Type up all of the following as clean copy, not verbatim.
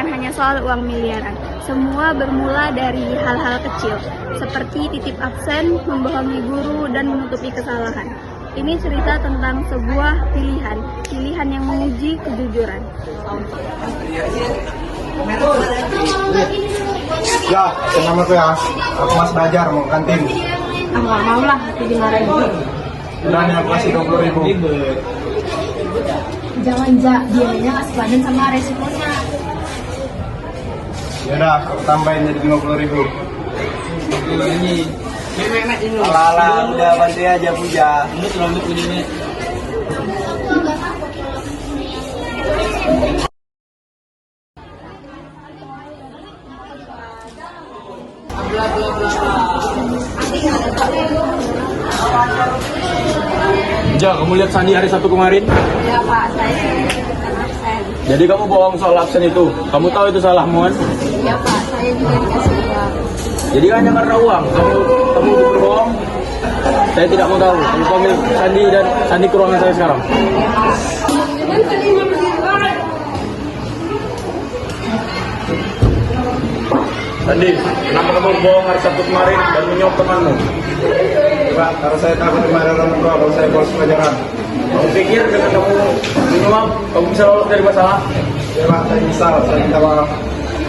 bukan hanya soal uang miliaran. Semua bermula dari hal-hal kecil, seperti titip absen, membohongi guru, dan menutupi kesalahan. Ini cerita tentang sebuah pilihan yang menguji kejujuran. Ya, senang aku ya. Aku masih belajar, mau ke kantin. Nggak mau lah, nanti dimarahin. Udah nih, aku kasih 20.000. Jangan, biayanya kasih badan sama resikonya. Yaudah, aku tambahin jadi 50.000. Ini Alah, udah bantu aja Puja. rambut bunyinya. Ja, kamu lihat Sandi hari Sabtu kemarin? Ya Pak, saya absen. Jadi kamu bohong soal absen itu. Kamu tahu itu salah, Mon? Ya Pak, saya juga dikasih uang. Jadi hanya karena uang kamu berbohong? Saya tidak mau tahu. Kamu panggil Sandi ke ruangan saya sekarang. Sandi, kenapa kamu bohong hari Sabtu kemarin dan menyuap temanmu? Pak, karena saya takut dimarahin orang tua kalau saya bolos pelajaran. Kamu pikir dengan kamu menyuap, kamu bisa lolos dari masalah? Ya Pak, saya nyesal, saya minta maaf.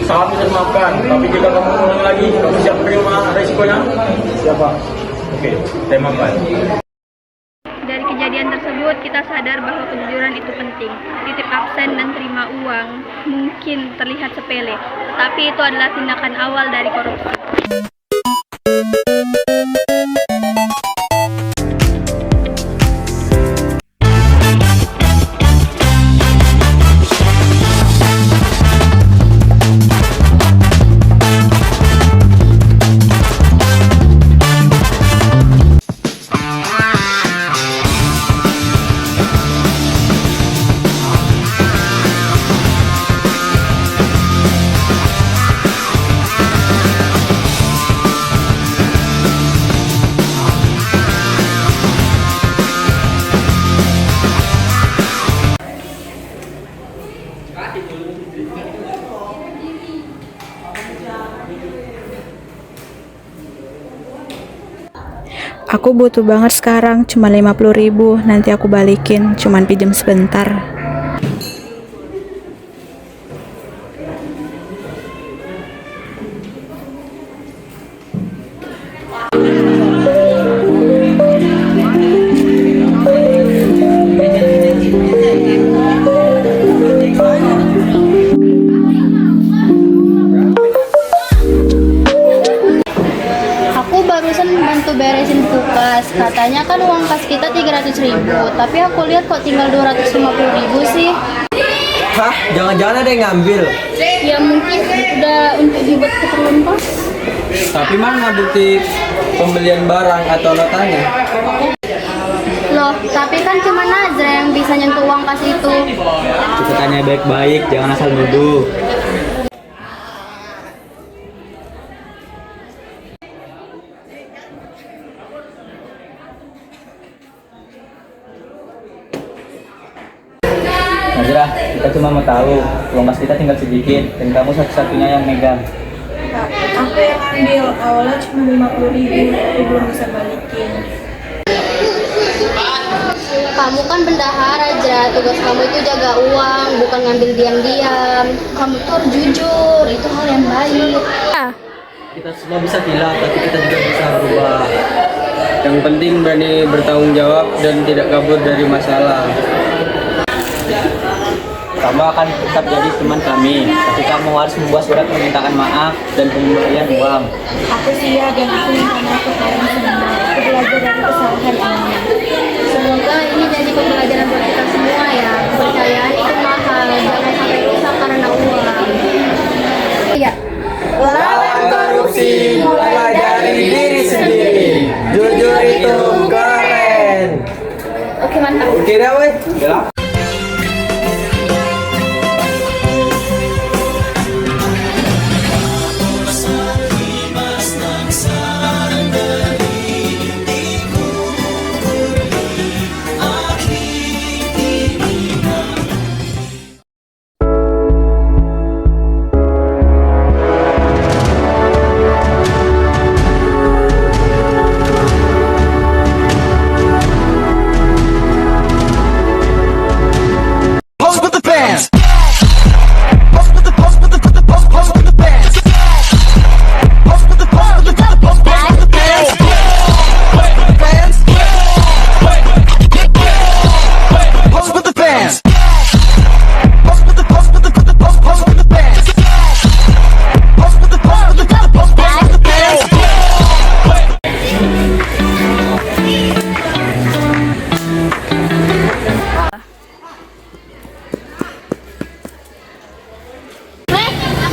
Salah bisa dimaafkan, tapi jika kamu mengulangi lagi, kamu siap menerima resikonya? Siapa? Oke, saya maafkan. Dari kejadian tersebut, kita sadar bahwa kejujuran itu penting. Titip absen dan terima uang mungkin terlihat sepele, tetapi itu adalah tindakan awal dari korupsi. Aku butuh banget sekarang, cuma 50.000, nanti aku balikin, cuman pinjam sebentar. Barusan bantu beresin kulkas, katanya kan uang kas kita 300.000, tapi aku lihat kok tinggal 250.000 sih. Hah? Jangan-jangan ada yang ngambil? Ya mungkin udah untuk dibuat keperluan kos. Tapi mana bukti pembelian barang atau notanya? Loh, tapi kan cuma Nazra yang bisa nyentuh uang kas itu. Kita tanya baik-baik, jangan asal nuduh. Nazra, kita cuma mau tahu, uang kas kita tinggal sedikit dan kamu satu-satunya yang megang. Aku yang ambil, awalnya cuma 50.000, tapi belum bisa balikin. Kamu kan bendahara, Nazra. Tugas kamu itu jaga uang, bukan ngambil diam-diam. Kamu tuh harus jujur, itu hal yang baik. Kita semua bisa hilang, tapi kita juga bisa berubah. Yang penting berani bertanggung jawab dan tidak kabur dari masalah. Kamu akan tetap jadi teman kami, tapi kamu harus membuat surat permintaan maaf dan pemberian uang. Aku siap dan aku minta maaf ke kalian semua. Aku belajar dari kesalahan ini. Semoga ini jadi pembelajaran buat kita semua ya. Kepercayaan itu mahal, jangan sampai rusak karena uang. Iya. Lawan korupsi mulai dari diri sendiri. Jujur itu keren. Oke, mantap. Oke dah, weh.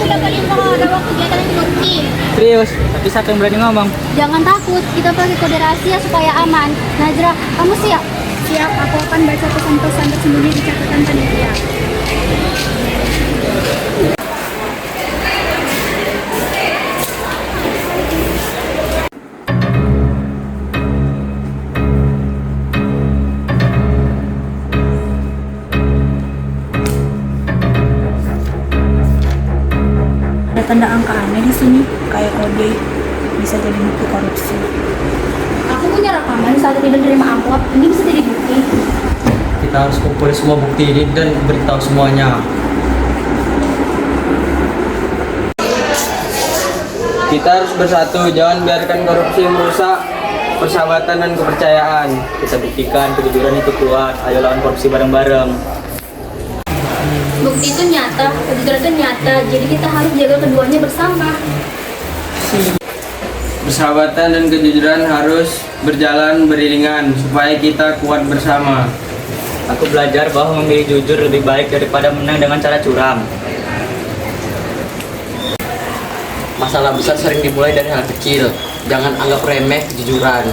aku dapat info kalau ada waktu kegiatan yang korupsi. Serius, tapi siapa yang berani ngomong? Jangan takut, kita pakai kode rahasia supaya aman. Najra, kamu siap? Siap, aku akan baca pesan-pesan tersembunyi di catatan panitia. Ada tanda angka aneh di sini, kayak kode. Bisa jadi bukti korupsi. Aku punya rekaman saat tidak menerima amplop. Ini bisa jadi bukti. Kita harus kumpulin semua bukti ini dan beritahu semuanya. Kita harus bersatu, jangan biarkan korupsi merusak persahabatan dan kepercayaan. Kita buktikan kejujuran itu kuat. Ayo lawan korupsi bareng-bareng. Bukti itu nyata, kejujuran itu nyata. Jadi kita harus jaga keduanya bersama. Persahabatan dan kejujuran harus berjalan beriringan supaya kita kuat bersama. Aku belajar bahwa memilih jujur lebih baik daripada menang dengan cara curang. Masalah besar sering dimulai dari hal kecil. Jangan anggap remeh kejujuran.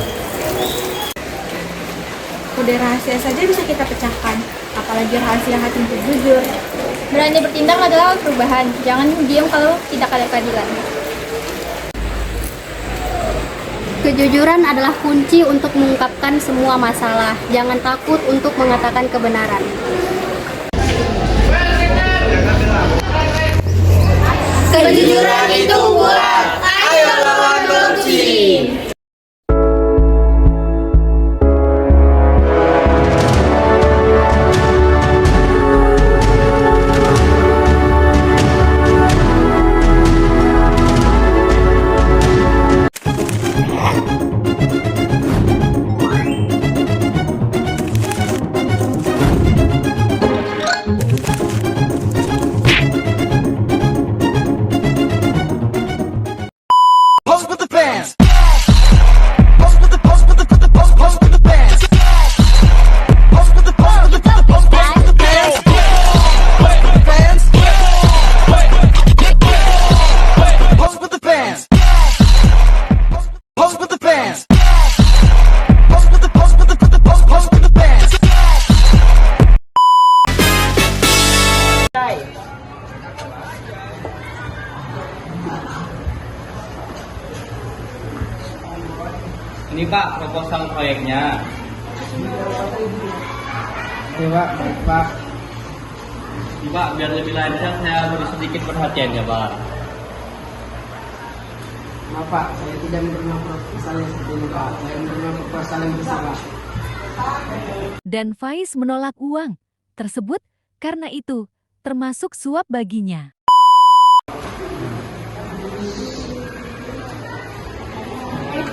Kode rahasia saja bisa kita pecahkan, apalagi rahasia hati untuk jujur. Berani bertindak adalah perubahan. Jangan diam kalau tidak ada keadilan. Kejujuran adalah kunci untuk mengungkapkan semua masalah. Jangan takut untuk mengatakan kebenaran. Kejujuran itu kuat. Ayo lawan korupsi. Ini Pak, proposal proyeknya. Oke Pak, Pak. Ini Pak, biar lebih lancar saya beri sedikit perhatian ya Pak. Maaf Pak, saya tidak menerima proposal yang seperti ini Pak. Saya menerima proposal yang besar Pak. Dan Faiz menolak uang tersebut karena itu termasuk suap baginya.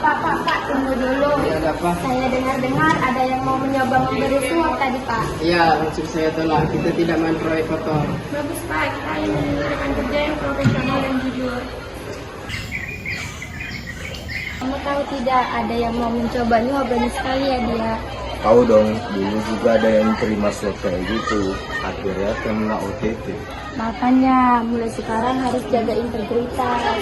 Pak, tunggu dulu. Ada apa? Saya dengar-dengar ada yang mau mencoba memberi suap tadi, Pak. Iya, langsung saya tolak. Kita tidak main proyek kotor. Bagus Pak, kita ini rekan kerja yang profesional dan jujur. Kamu tahu tidak, ada yang mau mencoba ini berani sekali ya dia. Tahu dong, dulu juga ada yang terima suap kayak gitu. Akhirnya kena OTT. Makanya mulai sekarang harus jaga integritas.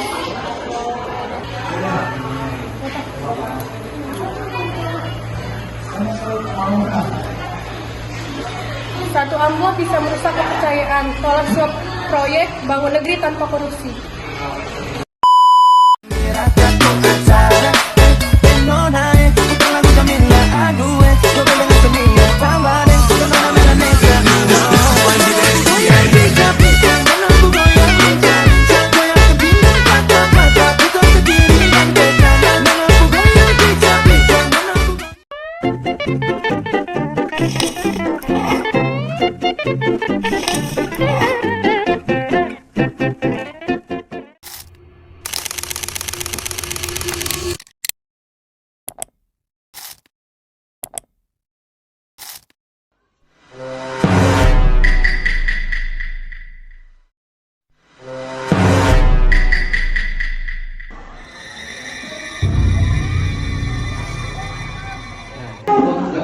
Satu amplop bisa merusak kepercayaan. Tolak suap proyek bangun negeri tanpa korupsi.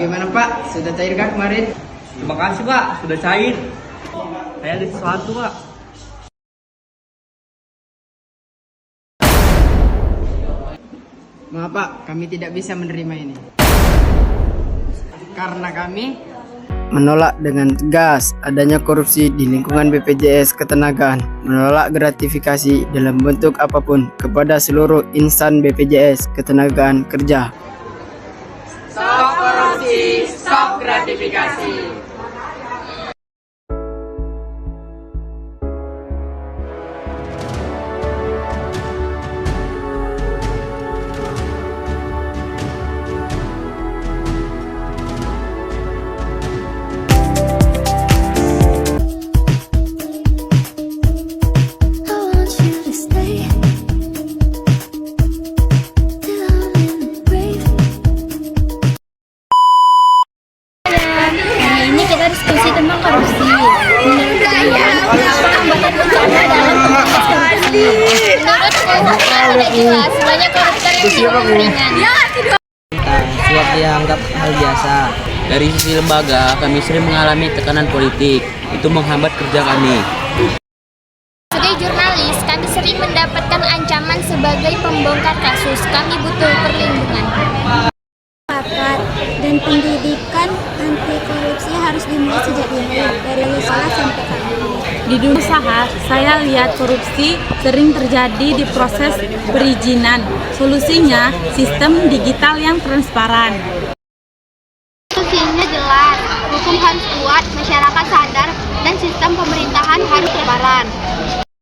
Bagaimana Pak? Sudah cair kah kemarin? Terima kasih Pak, sudah cair. Saya ada sesuatu Pak. Maaf Pak, kami tidak bisa menerima ini. Karena kami menolak dengan tegas adanya korupsi di lingkungan BPJS Ketenagaan, menolak gratifikasi dalam bentuk apapun kepada seluruh insan BPJS Ketenagaan Kerja. Stop korupsi, stop gratifikasi. Hari ini kita diskusi tentang korupsi. Menurut kalian, apa hambatan utama dalam memberantas korupsi? Menurutku, tidak jelas. Banyak koruptor yang tidak ringan. Suap dianggap hal biasa. Dari sisi lembaga, kami sering mengalami tekanan politik. Itu menghambat kerja kami. Sebagai jurnalis, kami sering mendapatkan ancaman sebagai pembongkar kasus. Kami butuh perlindungan. Dan pendidikan anti korupsi harus dimulai sejak dini, dari sekolah sampai kampus. Di dunia usaha, saya lihat korupsi sering terjadi di proses perizinan. Solusinya, sistem digital yang transparan. Solusinya jelas, hukum harus kuat, masyarakat sadar, dan sistem pemerintahan harus transparan.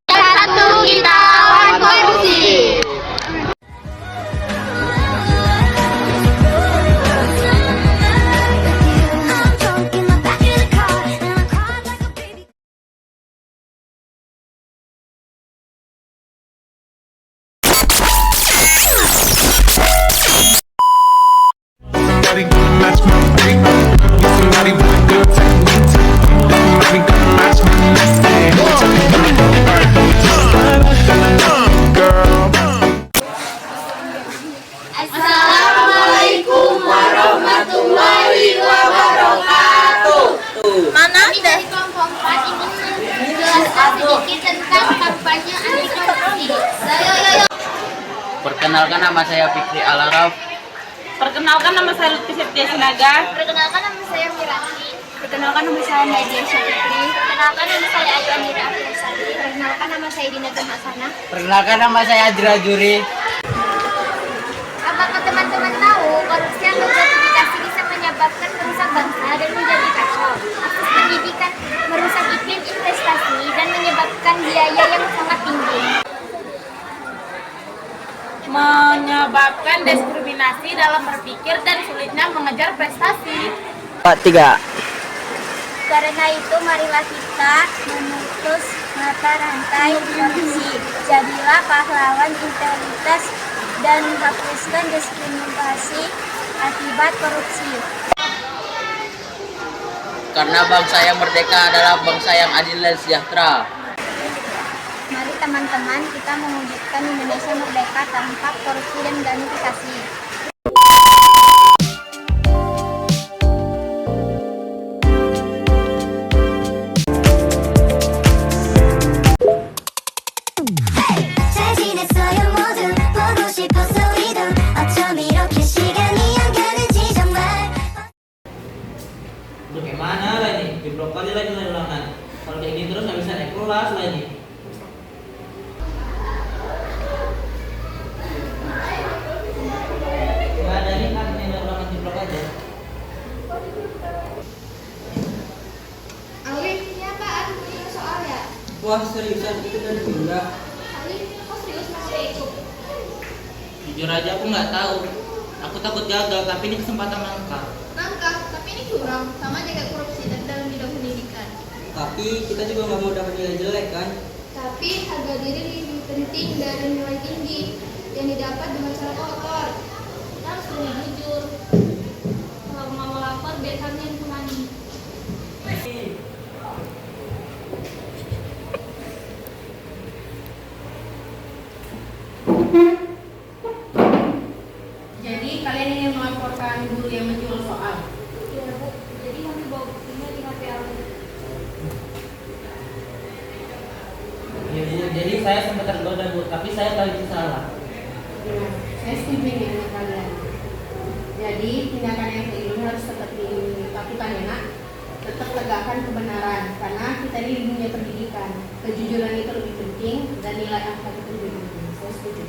Satu, kita lawan korupsi. Assalamualaikum warahmatullahi wabarakatuh. Mana dari kelompok 4 ingin menjelaskan sedikit tentang kampanye anti korupsi. Perkenalkan, nama saya Fikri Al-Araf. Perkenalkan, nama saya Lutfi Septia Sinaga. Perkenalkan, nama saya Mirati. Perkenalkan, nama saya Nadia Syafitri. Perkenalkan, nama saya Ayanira Afsari. Perkenalkan, nama saya Dina Hasanah. Perkenalkan, nama saya Adira Juri. Apakah teman-teman tahu korupsi atau gratifikasi bisa menyebabkan merusak bangsa dan menjadi kacau? Akses pendidikan merusak iklim investasi dan menyebabkan biaya yang sangat tinggi. Menyebabkan diskriminasi dalam berpikir dan sulitnya mengejar prestasi. 3. Karena itu, marilah kita memutus mata rantai korupsi. Jadilah pahlawan integritas dan hapuskan diskriminasi akibat korupsi. Karena bangsa yang merdeka adalah bangsa yang adil dan sejahtera. Mari teman-teman, kita mewujudkan Indonesia merdeka tanpa korupsi dan gratifikasi. Gimana lagi? Jeblok kali lagi ulangan. Kalau kayak gini terus nggak bisa naik kelas lagi. Nggak ada nih kan yang ulangan jeblok aja. Alif, ini apaan? Punya soal ya? Wah seriusan itu dari bunda. Alif, kok serius masih ikut? Jujur aja aku nggak tahu. Aku takut gagal tapi ini kesempatan langka. Nangka, tapi ini curang, sama aja kayak korupsi dan dalam bidang pendidikan. Tapi kita juga nggak mau dapat nilai jelek kan? Tapi harga diri lebih penting dari nilai tinggi yang didapat dengan cara kotor. Kita harus lebih jujur. Kalau mau lapor, biar kami yang menangani. Jadi kalian ingin melaporkan guru yang menjual soal? Iya, Bu. Jadi kami bawa buktinya di HP Alif. Jadi saya sempat tergoda bu, tapi saya tahu itu salah. Saya Saya setuju ini dengan kalian. Jadi tindakan yang kayak ini harus tetap dilakukan ya nak. Tetap tegakkan kebenaran karena kita ini di dunia pendidikan. Kejujuran itu lebih penting dan nilai akhlak itu lebih penting. Saya setuju.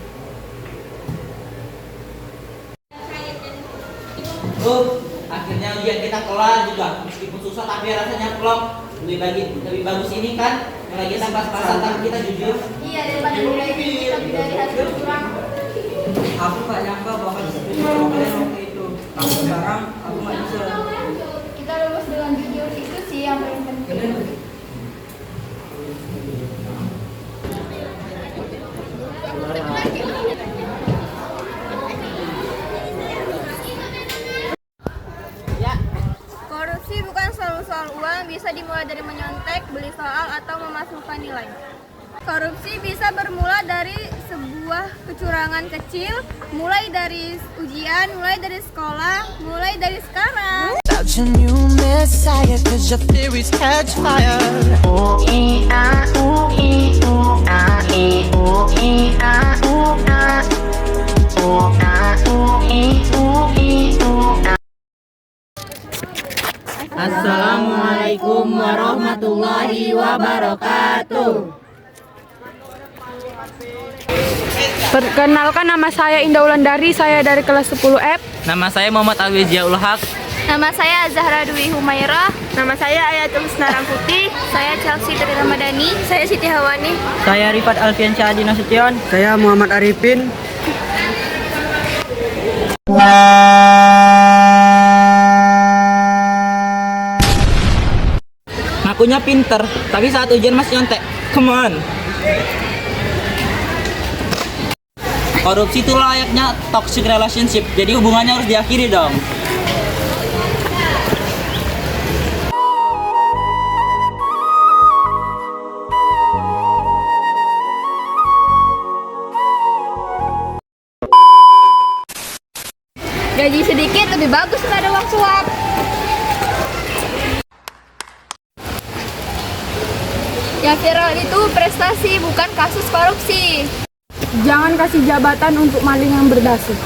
Akhirnya ujian kita kelar juga. Meskipun susah tapi rasanya plong. Lebih bagus ini kan. Nilai kita pas-pasan tapi kita jujur. Iya, daripada nilai kita dari hasil kurang. Aku gak nyangka bakal seperti kalian waktu itu. Tapi sekarang aku gak bisa. Kita lulus dengan jujur itu sih yang paling penting. Korupsi bukan selalu soal uang, bisa dimulai dari menyontek, beli soal, atau memasukkan nilai. Korupsi bisa bermula dari sebuah kecurangan kecil, mulai dari ujian, mulai dari sekolah, mulai dari sekarang. Assalamualaikum warahmatullahi wabarakatuh. Perkenalkan, nama saya Indah Wulandari, saya dari kelas 10F. Nama saya Muhammad Alwi Ziaul Haq. Nama saya Zahra Dwi Humairah. Nama saya Ayatul Husna Rangkuti. Saya Chelsea Tri Ramadhani. Saya Siti Hawani. Saya Rifat Alfian Syahadi Nasution. Saya Muhammad Arifin. Ngakunya pinter, tapi saat ujian masih nyontek. Come on. Korupsi itu layaknya toxic relationship, jadi hubungannya harus diakhiri dong. Gaji sedikit lebih bagus nggak ada uang suap. Yang viral itu prestasi, bukan kasus korupsi. Jangan kasih jabatan untuk maling yang berdasi.